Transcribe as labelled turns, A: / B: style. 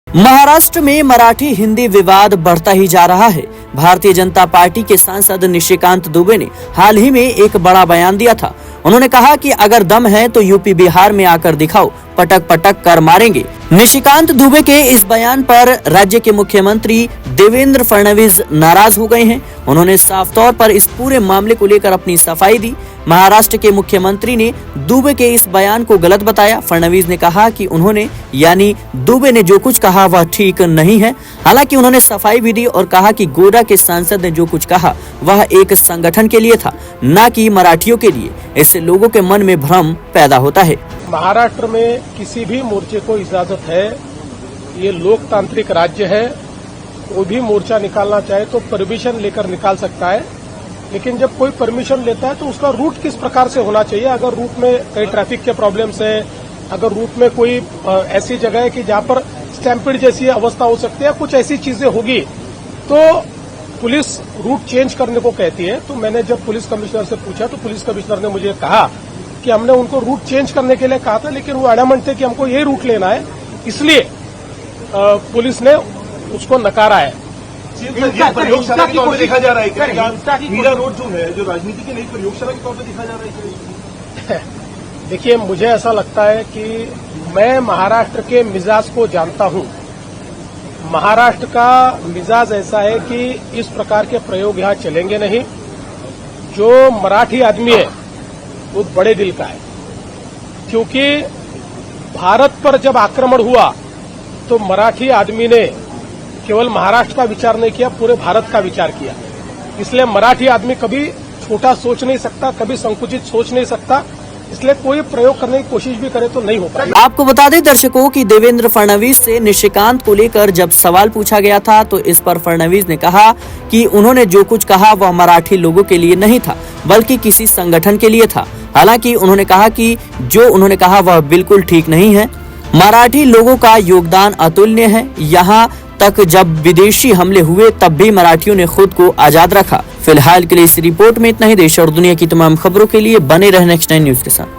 A: महाराष्ट्र में मराठी हिंदी विवाद बढ़ता ही जा रहा है। भारतीय जनता पार्टी के सांसद निशिकांत दुबे ने हाल ही में एक बड़ा बयान दिया था। उन्होंने कहा कि अगर दम है तो यूपी बिहार में आकर दिखाओ, पटक पटक कर मारेंगे। निशिकांत दुबे के इस बयान पर राज्य के मुख्यमंत्री देवेंद्र फडणवीस नाराज हो गए हैं। उन्होंने साफ तौर पर इस पूरे मामले को लेकर अपनी सफाई दी। महाराष्ट्र के मुख्यमंत्री ने दुबे के इस बयान को गलत बताया। फडणवीस ने कहा कि उन्होंने यानी दुबे ने जो कुछ कहा वह ठीक नहीं है। हालांकि उन्होंने सफाई भी दी और कहा कि गोरा के सांसद ने जो कुछ कहा वह एक संगठन के लिए था, न कि मराठियों के लिए। इससे लोगों के मन में भ्रम पैदा होता है।
B: महाराष्ट्र में किसी भी मोर्चे को इजाजत है, ये लोकतांत्रिक राज्य है। कोई भी मोर्चा निकालना चाहे तो परमिशन लेकर निकाल सकता है, लेकिन जब कोई परमिशन लेता है तो उसका रूट किस प्रकार से होना चाहिए। अगर रूट में कई ट्रैफिक के प्रॉब्लम्स है, अगर रूट में कोई ऐसी जगह है कि जहां पर स्टैम्पिड जैसी अवस्था हो सकती है, कुछ ऐसी चीजें होगी तो पुलिस रूट चेंज करने को कहती है। तो मैंने जब पुलिस कमिश्नर से पूछा तो पुलिस कमिश्नर ने मुझे कहा कि हमने उनको रूट चेंज करने के लिए कहा था, लेकिन वो एडमंट थे कि हमको ये रूट लेना है, इसलिए पुलिस ने उसको नकारा है।
C: प्रयोगशाला के तौर पे देखा जा रहा है क्या? मीरा रोड जो है, जो राजनीति की नई प्रयोगशाला के तौर पे देखा जा रहा है।
B: देखिए, मुझे ऐसा लगता है कि मैं महाराष्ट्र के मिजाज को जानता हूं। महाराष्ट्र का मिजाज ऐसा है कि इस प्रकार के प्रयोग यहां चलेंगे नहीं। जो मराठी आदमी है वो बड़े दिल का है, क्योंकि भारत पर जब आक्रमण हुआ तो मराठी आदमी ने केवल महाराष्ट्र का विचार नहीं किया, पूरे भारत का विचार किया। इसलिए मराठी आदमी कभी छोटा सोच नहीं सकता, कभी संकुचित सोच नहीं सकता। इसलिए कोई प्रयोग करने की कोशिश भी करे तो नहीं हो पाएगा।
A: आपको बता दें दर्शकों कि देवेंद्र फडणवीस से निशिकांत को लेकर जब सवाल पूछा गया था तो इस पर फडणवीस ने कहा कि उन्होंने जो कुछ कहा वह मराठी लोगों के लिए नहीं था, बल्कि किसी संगठन के लिए था। हालांकि उन्होंने कहा कि जो उन्होंने कहा वह बिल्कुल ठीक नहीं है। मराठी लोगों का योगदान अतुल्य है। यहाँ तक जब विदेशी हमले हुए तब भी मराठियों ने खुद को आजाद रखा। फिलहाल के लिए इस रिपोर्ट में इतना ही। देश और दुनिया की तमाम खबरों के लिए बने रहें नेक्स्ट 9 न्यूज के साथ।